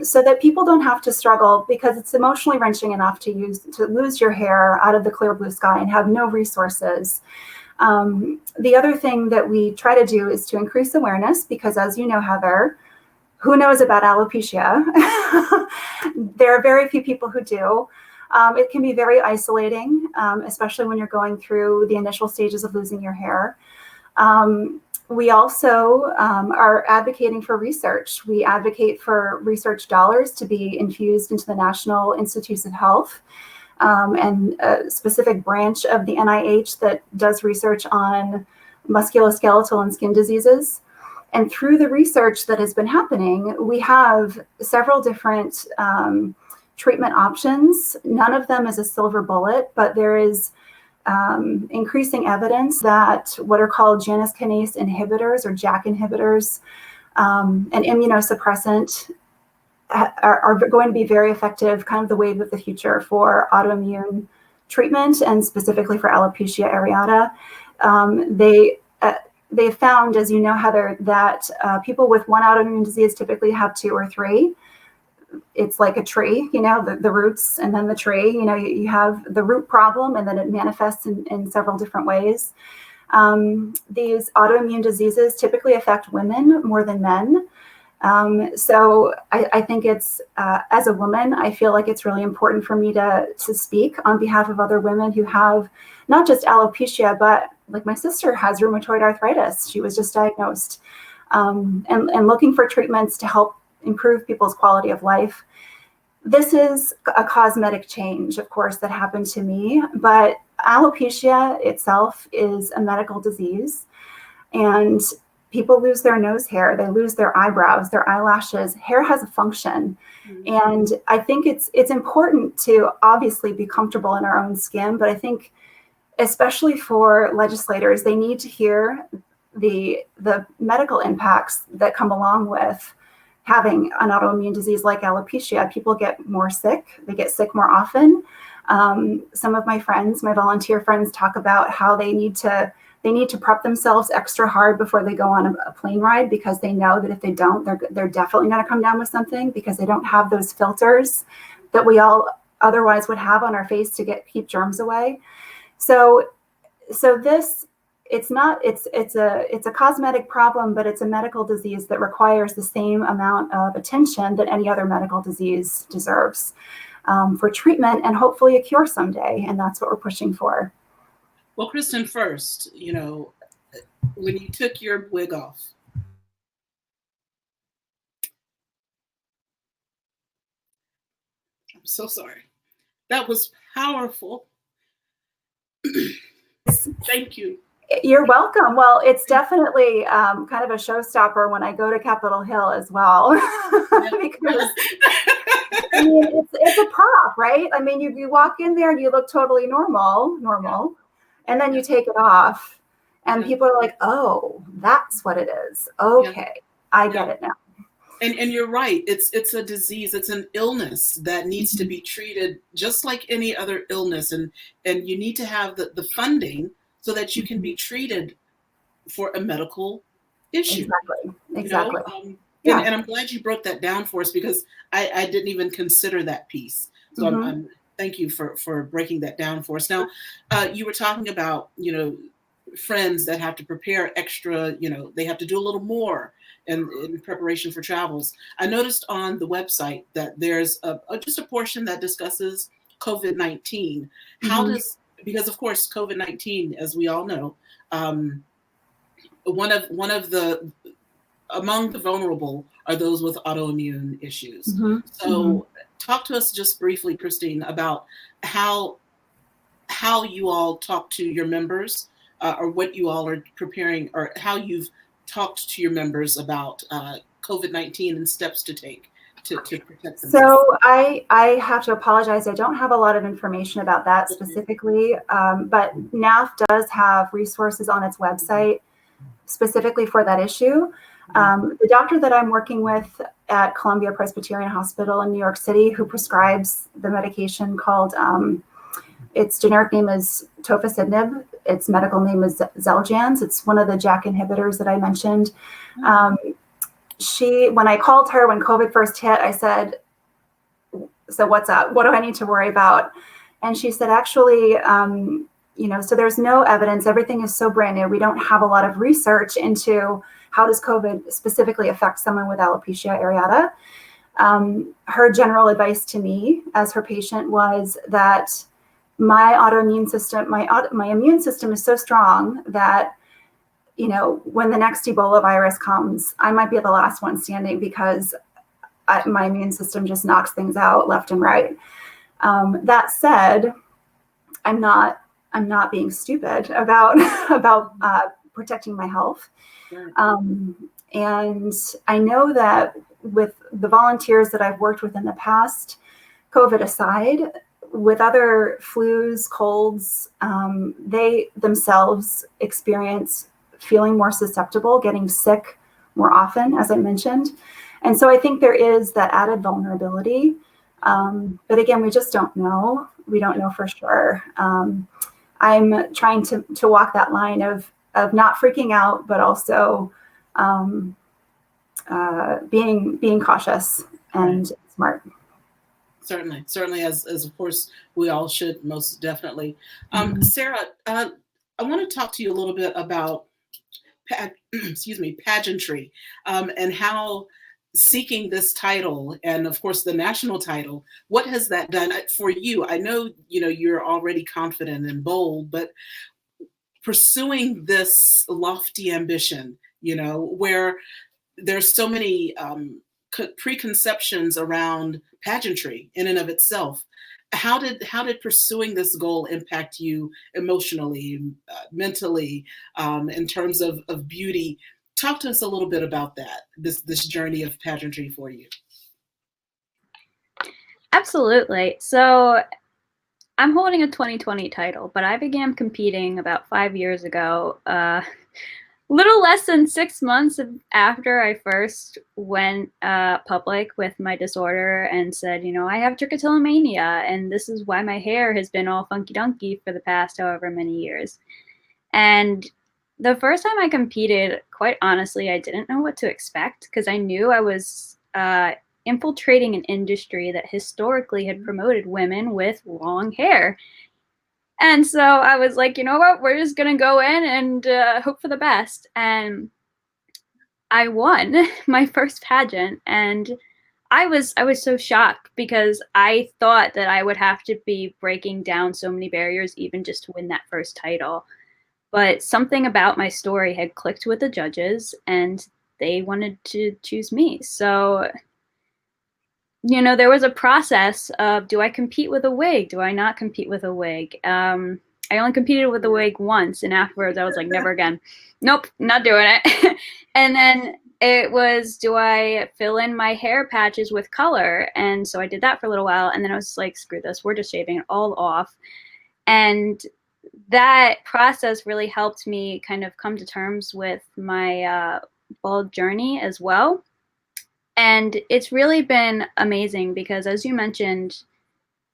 so that people don't have to struggle, because it's emotionally wrenching enough to lose your hair out of the clear blue sky and have no resources. The other thing that we try to do is to increase awareness, because as you know, Heather, who knows about alopecia? There are very few people who do. It can be very isolating, especially when you're going through the initial stages of losing your hair. We also are advocating for research. We advocate for research dollars to be infused into the National Institutes of Health, and a specific branch of the NIH that does research on musculoskeletal and skin diseases. And through the research that has been happening, we have several different treatment options. None of them is a silver bullet, but there is increasing evidence that what are called Janus kinase inhibitors or JAK inhibitors, and immunosuppressant are going to be very effective, kind of the wave of the future for autoimmune treatment, and specifically for alopecia areata. They found, as you know, Heather, that people with one autoimmune disease typically have two or three. It's like a tree, the roots and then the tree. You have the root problem, and then it manifests in several different ways. These autoimmune diseases typically affect women more than men. So I think it's, as a woman, I feel like it's really important for me to speak on behalf of other women who have not just alopecia, but like my sister has rheumatoid arthritis. She was just diagnosed, and looking for treatments to help improve people's quality of life. This is a cosmetic change, of course, that happened to me, but alopecia itself is a medical disease, and people lose their nose hair, they lose their eyebrows, their eyelashes. Hair has a function. And I think it's important to obviously be comfortable in our own skin, but I think especially for legislators, they need to hear the medical impacts that come along with having an autoimmune disease like alopecia. People get more sick, they get sick more often. Some of my friends, my volunteer friends, talk about how they need to prep themselves extra hard before they go on a plane ride, because they know that if they don't, they're definitely going to come down with something, because they don't have those filters that we all otherwise would have on our face to keep germs away. So so this, it's a cosmetic problem, but it's a medical disease that requires the same amount of attention that any other medical disease deserves, for treatment and hopefully a cure someday. And that's what we're pushing for. Well, Kristen, first, when you took your wig off, I'm so sorry. That was powerful. Thank you. You're welcome. Well, it's definitely kind of a showstopper when I go to Capitol Hill as well. Because I mean, it's a prop, right? I mean, you walk in there and you look totally normal, and then you take it off, and people are like, "Oh, that's what it is. Okay, I get it now." And you're right. It's a disease. It's an illness that needs to be treated just like any other illness, and you need to have the funding so that you can be treated for a medical issue. Exactly. And I'm glad you broke that down for us, because I didn't even consider that piece. So I'm thank you for breaking that down for us. Now, you were talking about, friends that have to prepare extra, they have to do a little more in preparation for travels. I noticed on the website that there's just a portion that discusses COVID-19. Because of course, COVID-19, as we all know, one of the among the vulnerable are those with autoimmune issues. So talk to us just briefly, Christine, about how you all talk to your members, or what you all are preparing, or how you've talked to your members about COVID-19 and steps to take to protect themselves. So I have to apologize. I don't have a lot of information about that specifically, but NAF does have resources on its website specifically for that issue. The doctor that I'm working with at Columbia Presbyterian Hospital in New York City, who prescribes the medication called, its generic name is tofacitinib. Its medical name is Xeljanz. It's one of the JAK inhibitors that I mentioned. When I called her when COVID first hit, I said, "So what's up? What do I need to worry about?" And she said, actually, so there's no evidence. Everything is so brand new. We don't have a lot of research into how does COVID specifically affect someone with alopecia areata. Her general advice to me as her patient was that my autoimmune system, my immune system is so strong that, when the next Ebola virus comes, I might be the last one standing, because my immune system just knocks things out left and right. That said, I'm not being stupid about protecting my health. And I know that with the volunteers that I've worked with in the past, COVID aside, with other flus, colds, they themselves experience feeling more susceptible, getting sick more often, as I mentioned. And so I think there is that added vulnerability. But again, we just don't know. We don't know for sure. I'm trying to walk that line of not freaking out, but also being cautious and smart. Certainly, as of course we all should, most definitely. Sarah, I want to talk to you a little bit about pageantry, and how seeking this title, and of course the national title, what has that done for you? I know you're already confident and bold, but pursuing this lofty ambition, where there's so many preconceptions around pageantry in and of itself. How did pursuing this goal impact you emotionally, mentally, in terms of beauty? Talk to us a little bit about that, this journey of pageantry for you. Absolutely. So I'm holding a 2020 title, but I began competing about 5 years ago, little less than 6 months after I first went public with my disorder and said, I have trichotillomania, and this is why my hair has been all funky-dunky for the past however many years. And the first time I competed, quite honestly, I didn't know what to expect, because I knew I was infiltrating an industry that historically had promoted women with long hair. And so I was like, you know what, we're just going to go in and hope for the best. And I won my first pageant, and I was so shocked because I thought that I would have to be breaking down so many barriers even just to win that first title. But something about my story had clicked with the judges, and they wanted to choose me. So, you know, there was a process of, do I compete with a wig? Do I not compete with a wig? I only competed with a wig once, and afterwards I was like, never again. Nope, not doing it. And then it was, do I fill in my hair patches with color? And so I did that for a little while, and then I was like, screw this, we're just shaving it all off. And that process really helped me kind of come to terms with my bald journey as well. And it's really been amazing because, as you mentioned,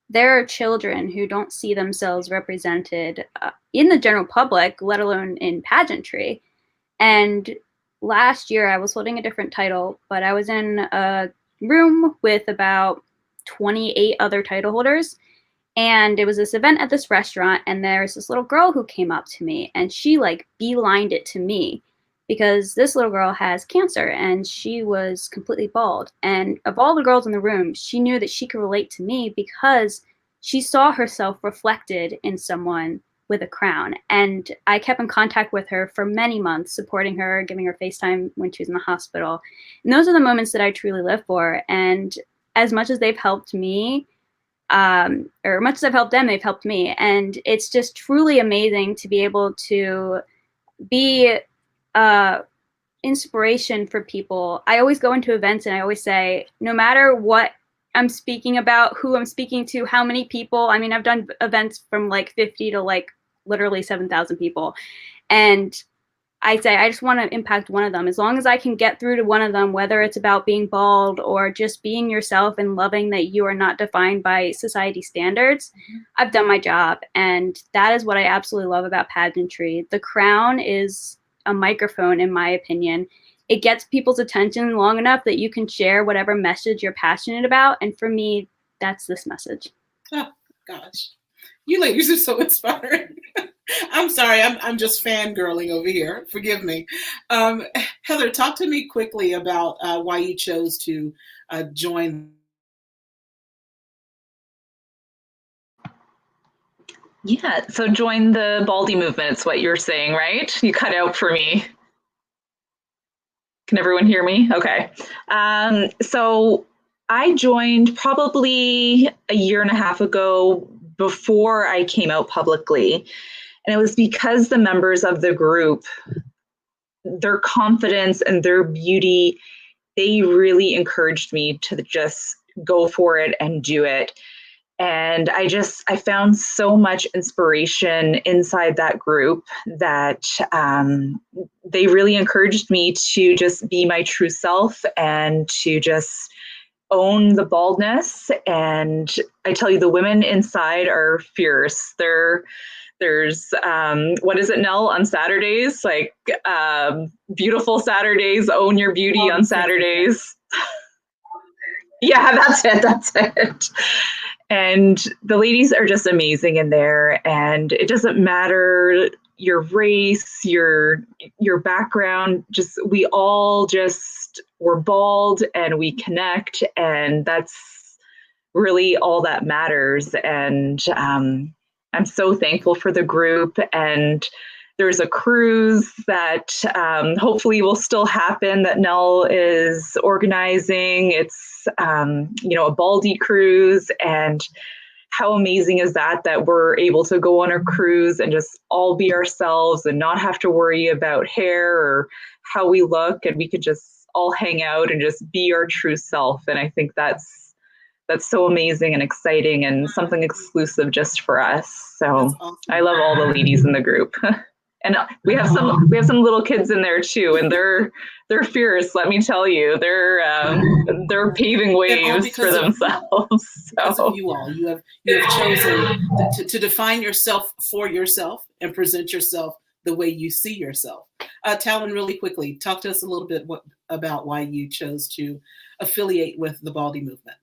there are children who don't see themselves represented in the general public, let alone in pageantry. And last year I was holding a different title, but I was in a room with about 28 other title holders. And it was this event at this restaurant, and there's this little girl who came up to me, and she like beelined it to me because this little girl has cancer and she was completely bald. And of all the girls in the room, she knew that she could relate to me because she saw herself reflected in someone with a crown. And I kept in contact with her for many months, supporting her, giving her FaceTime when she was in the hospital. And those are the moments that I truly live for. And as much as they've helped me, or much as I've helped them, they've helped me. And it's just truly amazing to be able to be inspiration for people. I always go into events and I always say, no matter what I'm speaking about, who I'm speaking to, how many people, I mean, I've done events from like 50 to like literally 7,000 people. And I say, I just want to impact one of them. As long as I can get through to one of them, whether it's about being bald or just being yourself and loving that you are not defined by society standards, I've done my job. And that is what I absolutely love about pageantry. The crown is a microphone, in my opinion. It gets people's attention long enough that you can share whatever message you're passionate about. And for me, that's this message. Oh, gosh. You ladies are so inspiring. I'm sorry, I'm just fangirling over here. Forgive me. Heather, talk to me quickly about why you chose to join. Yeah, so join the Baldy movement, it's what you're saying, right? You cut out for me. Can everyone hear me? Okay. So I joined probably a year and a half ago before I came out publicly. And it was because the members of the group, their confidence and their beauty, they really encouraged me to just go for it and do it. And I found so much inspiration inside that group that they really encouraged me to just be my true self and to just own the baldness. And I tell you, the women inside are fierce. There's what is it, Nell, on Saturdays? Like beautiful Saturdays, own your beauty on Saturdays. Yeah, that's it. And the ladies are just amazing in there, and it doesn't matter your race, your background, just we all just we're bald and we connect, and that's really all that matters. And I'm so thankful for the group. And there's a cruise that hopefully will still happen that Nell is organizing. It's, a Baldy cruise. And how amazing is that we're able to go on a cruise and just all be ourselves and not have to worry about hair or how we look. And we could just all hang out and just be our true self. And I think that's so amazing and exciting and something exclusive just for us. So awesome. I love all the ladies in the group. And we have some little kids in there too, and they're fierce. Let me tell you, they're paving ways for themselves. Because of you all, you have chosen to define yourself for yourself and present yourself the way you see yourself. Talon, really quickly, talk to us a little bit about why you chose to affiliate with the Baldy movement.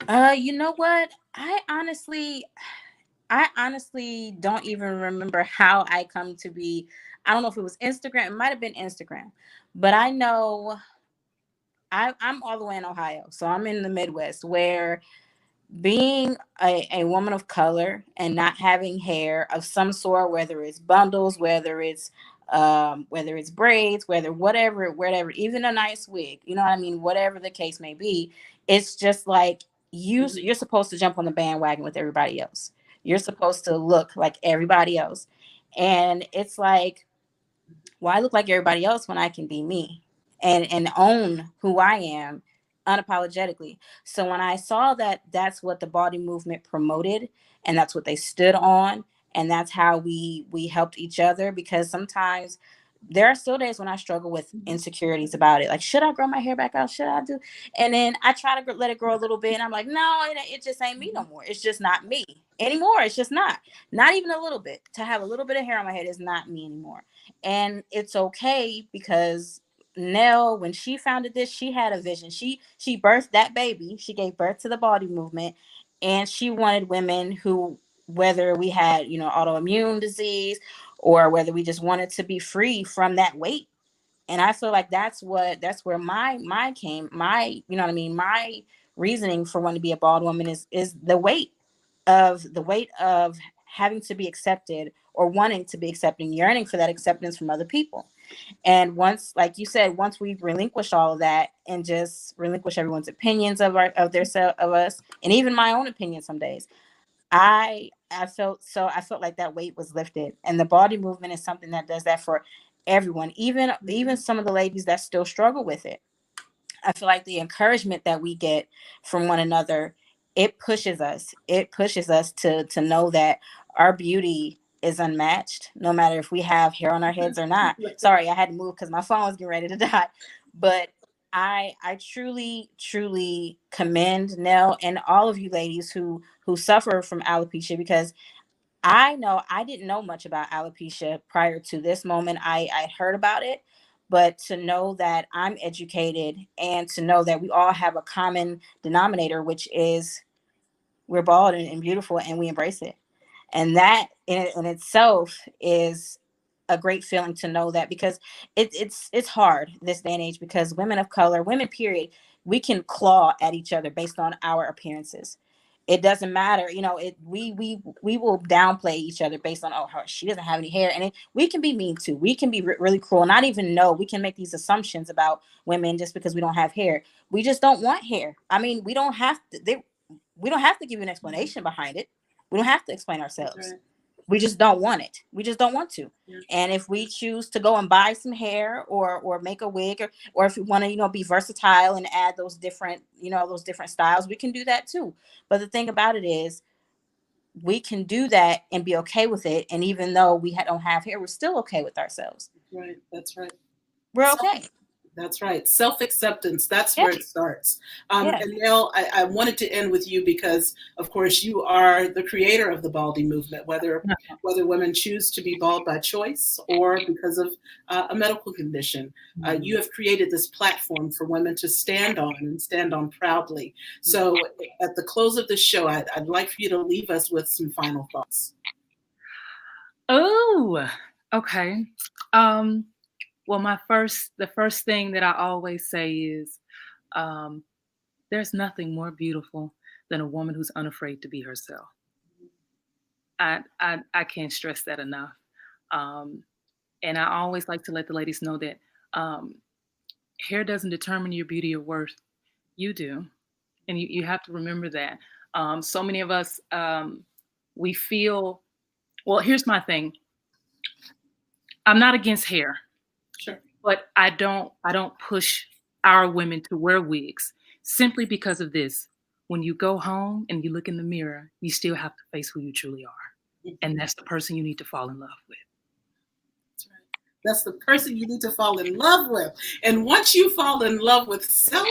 You know what? I honestly don't even remember how I come to be. I don't know if it was Instagram. It might have been Instagram, but I know I'm all the way in Ohio, so I'm in the Midwest, where being a woman of color and not having hair of some sort, whether it's bundles, whether it's braids, whatever, even a nice wig, you know what I mean, whatever the case may be, it's just like you're supposed to jump on the bandwagon with everybody else. You're supposed to look like everybody else, and it's like, why look like everybody else when I can be me and own who I am unapologetically? So when I saw that that's what the body movement promoted, and that's what they stood on, and that's how we helped each other, because sometimes there are still days when I struggle with insecurities about it. Like, should I grow my hair back out? Should I do? And then I try to let it grow a little bit, and I'm like, no, it just ain't me no more. It's just not me anymore. It's just not even a little bit. To have a little bit of hair on my head is not me anymore. And it's okay, because Nell, when she founded this, she had a vision. She birthed that baby. She gave birth to the body movement, and she wanted women who, whether we had, autoimmune disease, or whether we just wanted to be free from that weight. And I feel like that's where my reasoning for wanting to be a bald woman is the weight of having to be accepted, or wanting to be accepted, and yearning for that acceptance from other people. And once, like you said, once we relinquish all of that and just relinquish everyone's opinions of us, and even my own opinion some days, I felt like that weight was lifted. And the body movement is something that does that for everyone, even some of the ladies that still struggle with it. I feel like the encouragement that we get from one another, it pushes us. It pushes us to know that our beauty is unmatched, no matter if we have hair on our heads or not. Sorry, I had to move because my phone was getting ready to die. But I truly commend Nell and all of you ladies who suffer from alopecia, because I know I didn't know much about alopecia prior to this moment. I heard about it, but to know that I'm educated, and to know that we all have a common denominator, which is we're bald and beautiful, and we embrace it. And that in itself is a great feeling, to know that, because it's hard this day and age, because women of color, women period, we can claw at each other based on our appearances. It doesn't matter, we will downplay each other based on, oh, she doesn't have any hair. And we can be mean too. We can be really cruel, not even know. We can make these assumptions about women just because we don't have hair. We just don't want hair. I mean, we don't have to give you an explanation behind it. We don't have to explain ourselves. Right. We just don't want it. We just don't want to. Yeah. And if we choose to go and buy some hair, or make a wig, or if we want to, be versatile and add those different styles, we can do that too. But the thing about it is, we can do that and be okay with it. And even though we don't have hair, we're still okay with ourselves. Right. That's right. We're okay. That's right. Self-acceptance. That's where it starts. And Nell, I wanted to end with you because, of course, you are the creator of the Baldy movement, whether women choose to be bald by choice or because of a medical condition. You have created this platform for women to stand on, and stand on proudly. So at the close of the show, I'd like for you to leave us with some final thoughts. Oh, okay. Well, the first thing that I always say is, there's nothing more beautiful than a woman who's unafraid to be herself. I can't stress that enough. And I always like to let the ladies know that hair doesn't determine your beauty or worth. You do. And you have to remember that. So many of us, we feel, well, here's my thing. I'm not against hair. Sure. But I don't push our women to wear wigs, simply because of this. When you go home and you look in the mirror, you still have to face who you truly are. Mm-hmm. And that's the person you need to fall in love with. That's right. That's the person you need to fall in love with. And once you fall in love with self,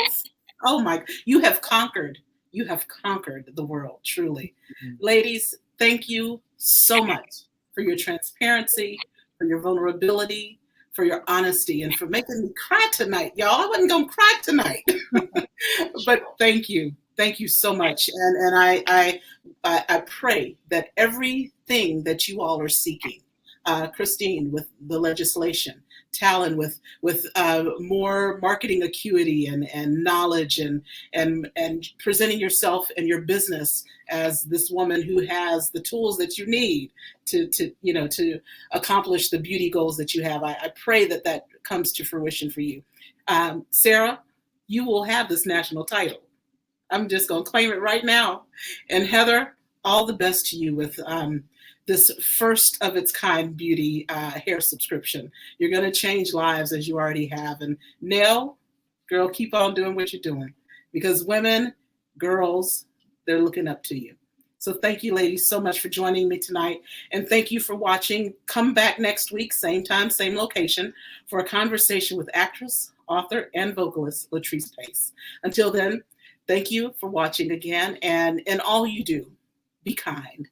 you have conquered. You have conquered the world, truly. Mm-hmm. Ladies, thank you so much for your transparency, for your vulnerability, for your honesty, and for making me cry tonight, y'all. I wasn't going to cry tonight. But thank you. Thank you so much. And I pray that everything that you all are seeking, Christine with the legislation, Talon with more marketing acuity and knowledge and presenting yourself and your business as this woman who has the tools that you need to accomplish the beauty goals that you have. I pray that that comes to fruition for you. Sarah, you will have this national title. I'm just going to claim it right now. And Heather, all the best to you with this first of its kind beauty hair subscription. You're going to change lives as you already have. And Nell, girl, keep on doing what you're doing, because women, girls, they're looking up to you. So thank you, ladies, so much for joining me tonight. And thank you for watching. Come back next week, same time, same location, for a conversation with actress, author, and vocalist Latrice Pace. Until then, thank you for watching again. And in all you do, be kind,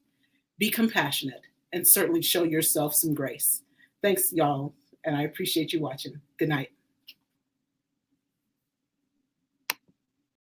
be compassionate, and certainly show yourself some grace. Thanks, y'all. And I appreciate you watching. Good night.